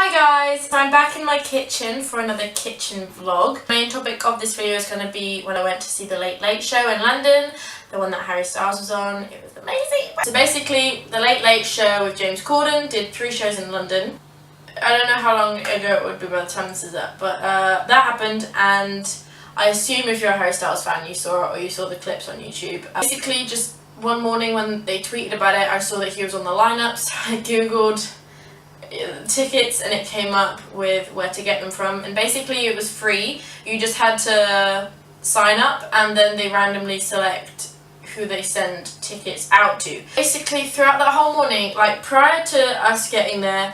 Hi guys! So I'm back in my kitchen for another kitchen vlog. The main topic of this video is going to be when I went to see the Late Late Show in London, the one that Harry Styles was on. It was amazing! So basically, the Late Late Show with James Corden did 3 shows in London. I don't know how long ago it would be by the time this is up, but that happened, and I assume if you're a Harry Styles fan you saw it or you saw the clips on YouTube. Basically, just one morning when they tweeted about it, I saw that he was on the lineup, so I googled tickets and it came up with where to get them from, and basically it was free. You just had to sign up and then they randomly select who they send tickets out to. Basically throughout that whole morning, like prior to us getting there,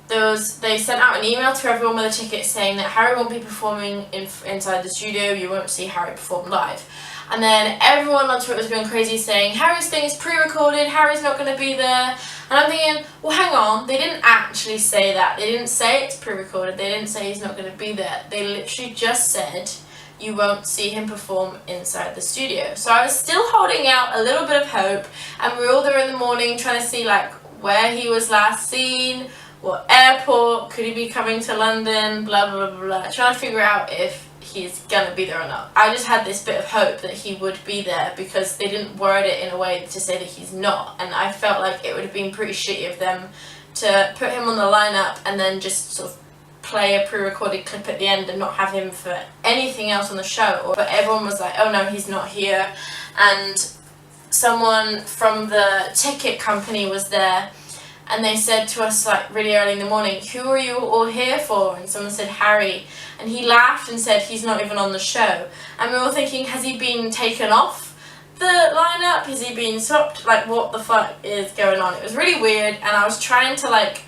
they sent out an email to everyone with a ticket saying that Harry won't be performing inside the studio, you won't see Harry perform live. And then everyone on Twitter was going crazy saying Harry's thing is pre-recorded, Harry's not going to be there. And I'm thinking, well hang on, they didn't actually say that. They didn't say it's pre-recorded, they didn't say he's not going to be there. They literally just said you won't see him perform inside the studio. So I was still holding out a little bit of hope, and we were all there in the morning trying to see like where he was last seen, what airport, could he be coming to London, blah blah blah blah, trying to figure out if he's gonna be there or not. I just had this bit of hope that he would be there because they didn't word it in a way to say that he's not, and I felt like it would have been pretty shitty of them to put him on the lineup and then just sort of play a pre-recorded clip at the end and not have him for anything else on the show. But everyone was like, oh no, he's not here, and someone from the ticket company was there and they said to us like really early in the morning, who are you all here for? And someone said Harry, and he laughed and said he's not even on the show. And we were all thinking, has he been taken off the lineup? Has he been swapped? Like, what the fuck is going on? It was really weird, and I was trying to like,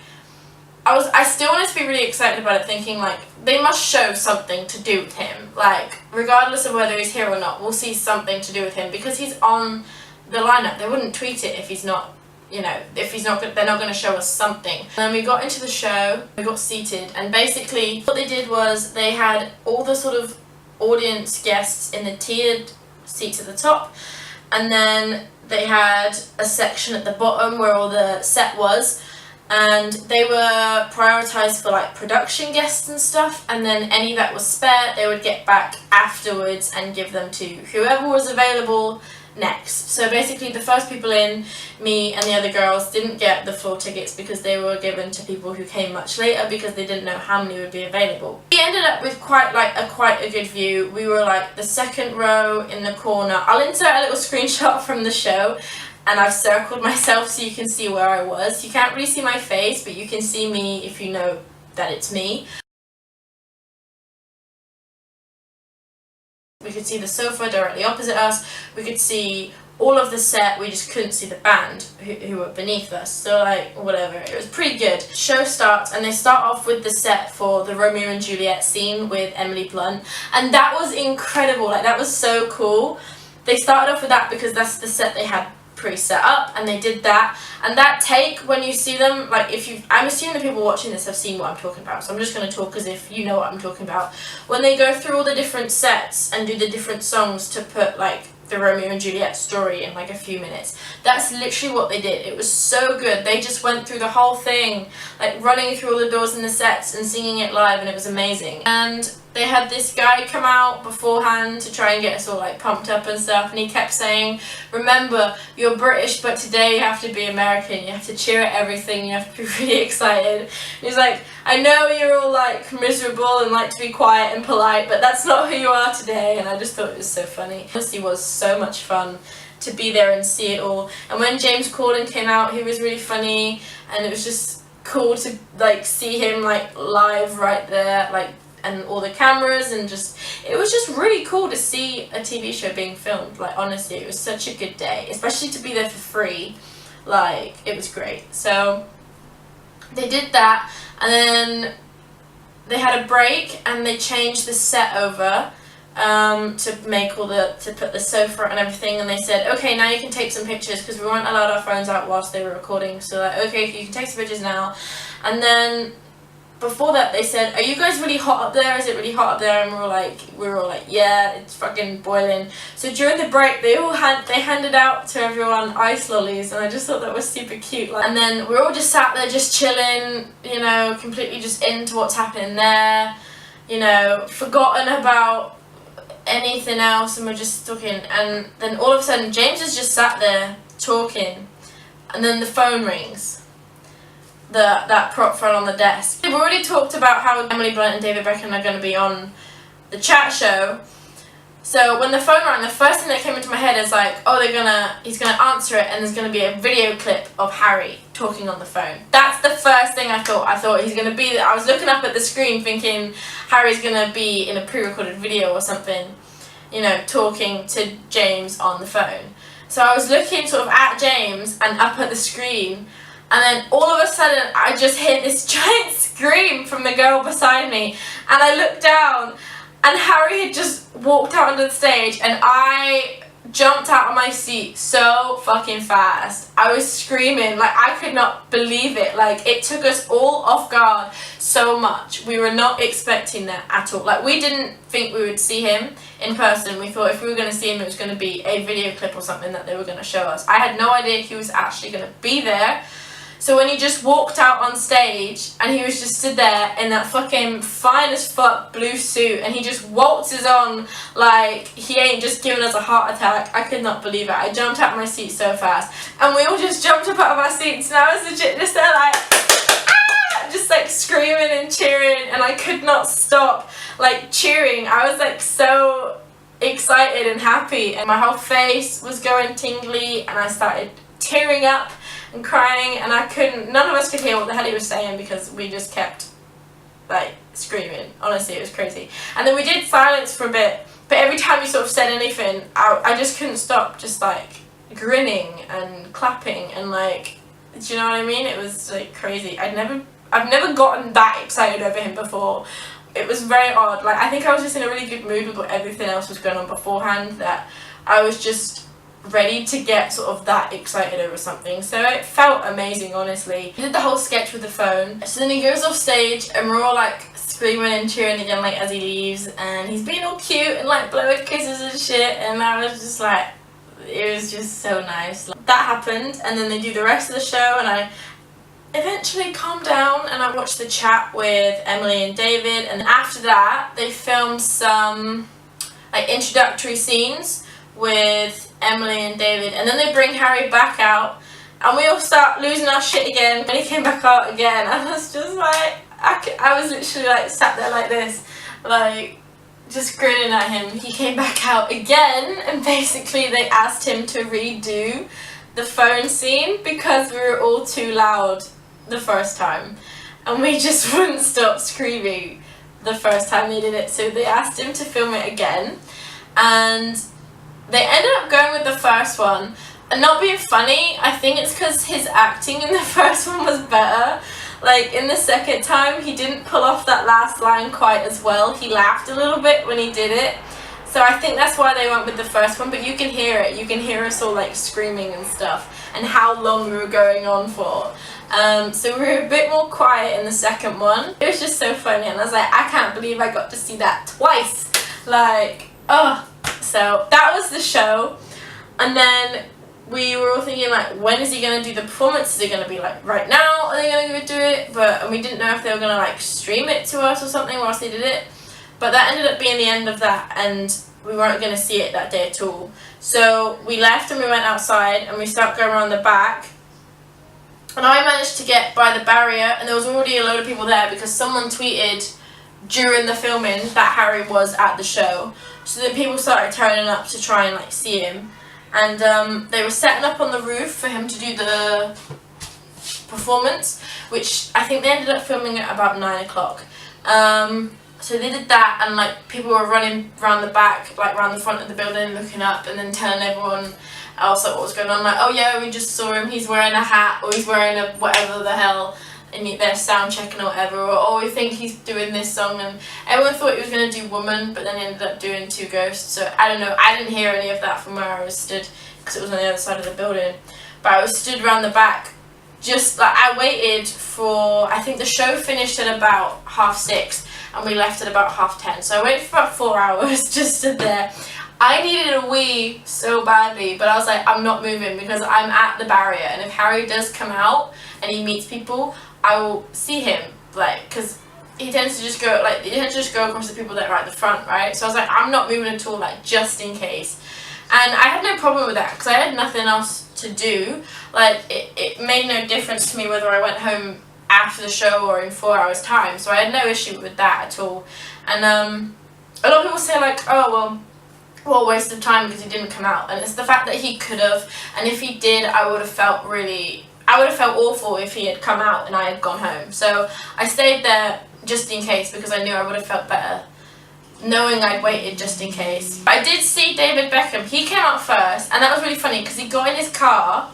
I still wanted to be really excited about it, thinking like they must show something to do with him. Like, regardless of whether he's here or not, we'll see something to do with him because he's on the lineup. They wouldn't tweet it if he's not. You know, if he's not, they're not going to show us something. And then we got into the show, we got seated, and basically what they did was they had all the sort of audience guests in the tiered seats at the top, and then they had a section at the bottom where all the set was, and they were prioritized for like production guests and stuff, and then any that was spare they would get back afterwards and give them to whoever was available next. So basically the first people in, me and the other girls, didn't get the floor tickets because they were given to people who came much later because they didn't know how many would be available. We ended up with quite a good view. We were like the second row in the corner. I'll insert a little screenshot from the show, and I've circled myself so you can see where I was. You can't really see my face, but you can see me if you know that it's me. We could see the sofa directly opposite us, we could see all of the set, we just couldn't see the band who were beneath us, so like, whatever, it was pretty good. Show starts, and they start off with the set for the Romeo and Juliet scene with Emily Blunt, and that was incredible, like that was so cool. They started off with that because that's the set they had pre-set up, and they did that, and that take, when you see them, like I'm assuming the people watching this have seen what I'm talking about, so I'm just going to talk as if you know what I'm talking about. When they go through all the different sets and do the different songs to put like the Romeo and Juliet story in like a few minutes, that's literally what they did. It was so good. They just went through the whole thing, like running through all the doors in the sets and singing it live, and it was amazing. And they had this guy come out beforehand to try and get us all like pumped up and stuff, and he kept saying, remember, you're British, but today you have to be American, you have to cheer at everything, you have to be really excited. And he's like, I know you're all like miserable and like to be quiet and polite, but that's not who you are today. And I just thought it was so funny. It honestly was so much fun to be there and see it all. And when James Corden came out, he was really funny, and it was just cool to like see him like live right there, like, and all the cameras, and just, it was just really cool to see a TV show being filmed. Like, honestly, it was such a good day, especially to be there for free. Like, it was great. So they did that, and then they had a break and they changed the set over to make all to put the sofa and everything, and they said, okay, now you can take some pictures, because we weren't allowed our phones out whilst they were recording, so like, okay, you can take some pictures now. And then before that they said, "Are you guys really hot up there? Is it really hot up there?" And we were all like, "Yeah, it's fucking boiling." So during the break, they handed out to everyone ice lollies, and I just thought that was super cute. And then we're all just sat there, just chilling, you know, completely just into what's happening there, you know, forgotten about anything else, and we're just talking. And then all of a sudden, James is just sat there talking, and then the phone rings. That prop phone on the desk. We've already talked about how Emily Blunt and David Beckham are going to be on the chat show. So when the phone rang, the first thing that came into my head is like, oh, he's gonna answer it, and there's gonna be a video clip of Harry talking on the phone. That's the first thing I thought. I thought he's gonna be there. I was looking up at the screen thinking Harry's gonna be in a pre-recorded video or something, you know, talking to James on the phone. So I was looking sort of at James and up at the screen. And then all of a sudden, I just hear this giant scream from the girl beside me. And I looked down, and Harry had just walked out onto the stage, and I jumped out of my seat so fucking fast. I was screaming, like, I could not believe it. Like, it took us all off guard so much. We were not expecting that at all. Like, we didn't think we would see him in person. We thought if we were going to see him, it was going to be a video clip or something that they were going to show us. I had no idea he was actually going to be there. So when he just walked out on stage, and he was just stood there in that fucking fine as fuck blue suit, and he just waltzes on like he ain't just given us a heart attack, I could not believe it. I jumped out of my seat so fast, and we all just jumped up out of our seats, and I was legit just there like, ah! Just like screaming and cheering, and I could not stop like cheering. I was like so excited and happy, and my whole face was going tingly, and I started tearing up and crying, and none of us could hear what the hell he was saying because we just kept like screaming. Honestly, it was crazy. And then we did silence for a bit, but every time he sort of said anything, I just couldn't stop just like grinning and clapping and like, do you know what I mean? It was like crazy. I've never gotten that excited over him before. It was very odd. Like, I think I was just in a really good mood with what everything else was going on beforehand, that I was just ready to get sort of that excited over something. So it felt amazing, honestly. He did the whole sketch with the phone. So then he goes off stage, and we're all like screaming and cheering again like as he leaves, and he's being all cute and like blowing kisses and shit, and I was just like, it was just so nice. Like, that happened, and then they do the rest of the show, and I eventually calmed down and I watched the chat with Emily and David, and after that they filmed some like introductory scenes with Emily and David, and then they bring Harry back out, and we all start losing our shit again. When he came back out again, I was just like, I was literally like sat there like this, like just grinning at him. He came back out again, and basically they asked him to redo the phone scene because we were all too loud the first time, and we just wouldn't stop screaming the first time they did it. So they asked him to film it again, and they ended up going with the first one. And not being funny, I think it's because his acting in the first one was better. Like, in the second time, he didn't pull off that last line quite as well. He laughed a little bit when he did it. So I think that's why they went with the first one, but you can hear it. You can hear us all like screaming and stuff, and how long we were going on for. So we were a bit more quiet in the second one. It was just so funny, and I was like, I can't believe I got to see that twice. Like, oh. So that was the show, and then we were all thinking like, when is he going to do the performance? Is it going to be like right now? Are they going to do it? And we didn't know if they were going to like stream it to us or something whilst they did it. But that ended up being the end of that, and we weren't going to see it that day at all. So we left and we went outside, and we started going around the back. And I managed to get by the barrier, and there was already a load of people there because someone tweeted during the filming that Harry was at the show. So then people started turning up to try and like see him, and they were setting up on the roof for him to do the performance, which I think they ended up filming at about 9 o'clock. So they did that, and like people were running around the back, like around the front of the building, looking up, and then telling everyone else like what was going on. Like, oh yeah, we just saw him. He's wearing a hat, or he's wearing a whatever the hell. And they're sound checking or whatever, or oh, we think he's doing this song, and everyone thought he was going to do Woman, but then he ended up doing Two Ghosts. So I don't know, I didn't hear any of that from where I was stood because it was on the other side of the building, but I was stood around the back just like I waited for, I think the show finished at about 6:30 and we left at about 10:30, so I waited for about 4 hours, just stood there. I needed a wee so badly, but I was like, I'm not moving because I'm at the barrier, and if Harry does come out and he meets people, I will see him, like, because he tends to just go, like, across the people that are at the front, right? So I was like, I'm not moving at all, like, just in case. And I had no problem with that because I had nothing else to do. Like, it made no difference to me whether I went home after the show or in 4 hours time, so I had no issue with that at all. And a lot of people say, like, oh, well, what a waste of time because he didn't come out. And it's the fact that he could have, and if he did, I would have felt awful if he had come out and I had gone home. So I stayed there just in case because I knew I would have felt better knowing I'd waited just in case. I did see David Beckham. He came out first, and that was really funny because he got in his car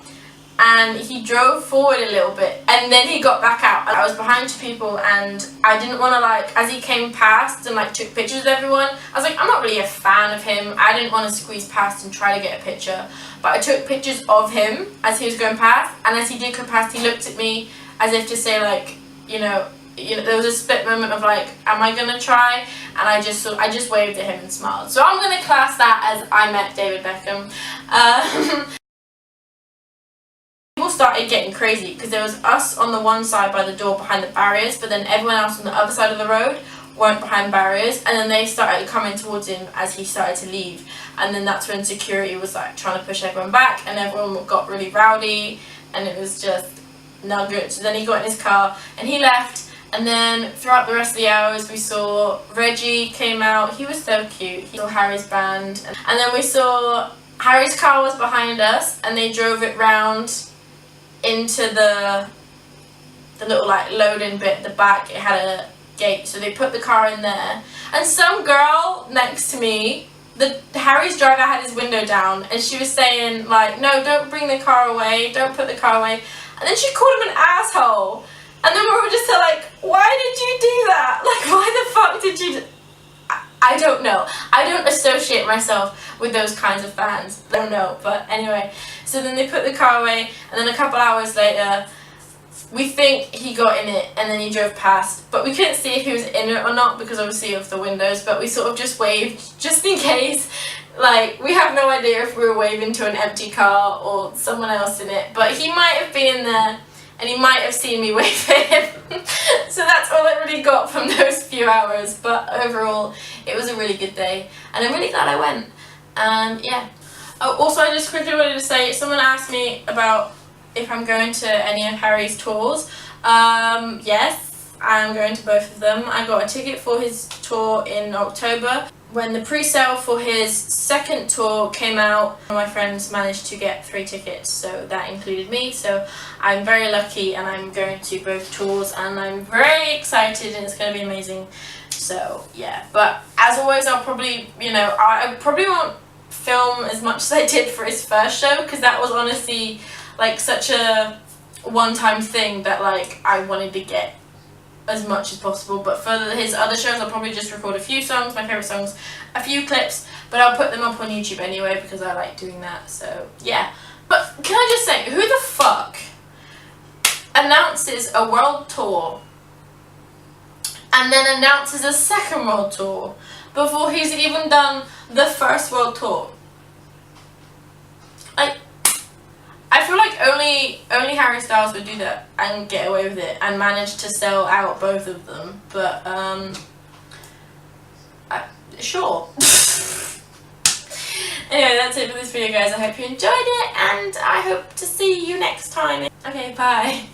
and he drove forward a little bit and then he got back out. I was behind two people and I didn't want to, like, as he came past and like took pictures of everyone, I was like, I'm not really a fan of him. I didn't want to squeeze past and try to get a picture, but I took pictures of him as he was going past, and as he did go past he looked at me as if to say, like, you know, there was a split moment of like, am I gonna try? And I just waved at him and smiled. So I'm gonna class that as I met David Beckham. People started getting crazy because there was us on the one side by the door behind the barriers, but then everyone else on the other side of the road weren't behind barriers, and then they started coming towards him as he started to leave, and then that's when security was like trying to push everyone back and everyone got really rowdy and it was just not good. So then he got in his car and he left. And then throughout the rest of the hours we saw Reggie came out, he was so cute, he saw Harry's band, and then we saw Harry's car was behind us and they drove it round into the little like loading bit at the back. It had a gate, so they put the car in there, and some girl next to me, Harry's driver had his window down and she was saying like, no, don't bring the car away, don't put the car away, and then she called him an asshole. And then we were just like, why did you do that? Like, why the fuck did you I don't know. I don't associate myself with those kinds of fans. I don't know, but anyway. So then they put the car away, and then a couple hours later, we think he got in it, and then he drove past. But we couldn't see if he was in it or not, because obviously of the windows, but we sort of just waved, just in case. Like, we have no idea if we were waving to an empty car or someone else in it, but he might have been there. And he might have seen me wave at him. So that's all I really got from those few hours. But overall, it was a really good day. And I'm really glad I went. And yeah. Oh, also, I just quickly wanted to say, someone asked me about if I'm going to any of Harry's tours. Yes, I'm going to both of them. I got a ticket for his tour in October. When the pre-sale for his second tour came out, my friends managed to get 3 tickets, so that included me. So I'm very lucky and I'm going to both tours and I'm very excited and it's going to be amazing. So yeah, but as always, I'll probably, I probably won't film as much as I did for his first show, because that was honestly like such a one-time thing that like I wanted to get as much as possible. But for his other shows, I'll probably just record a few songs, my favourite songs, a few clips, but I'll put them up on YouTube anyway because I like doing that. So yeah, but can I just say, who the fuck announces a world tour and then announces a second world tour before he's even done the first world tour? Like, I feel like only Harry Styles would do that and get away with it and manage to sell out both of them. But sure. Anyway, that's it for this video, guys. I hope you enjoyed it, and I hope to see you next time. Okay, bye.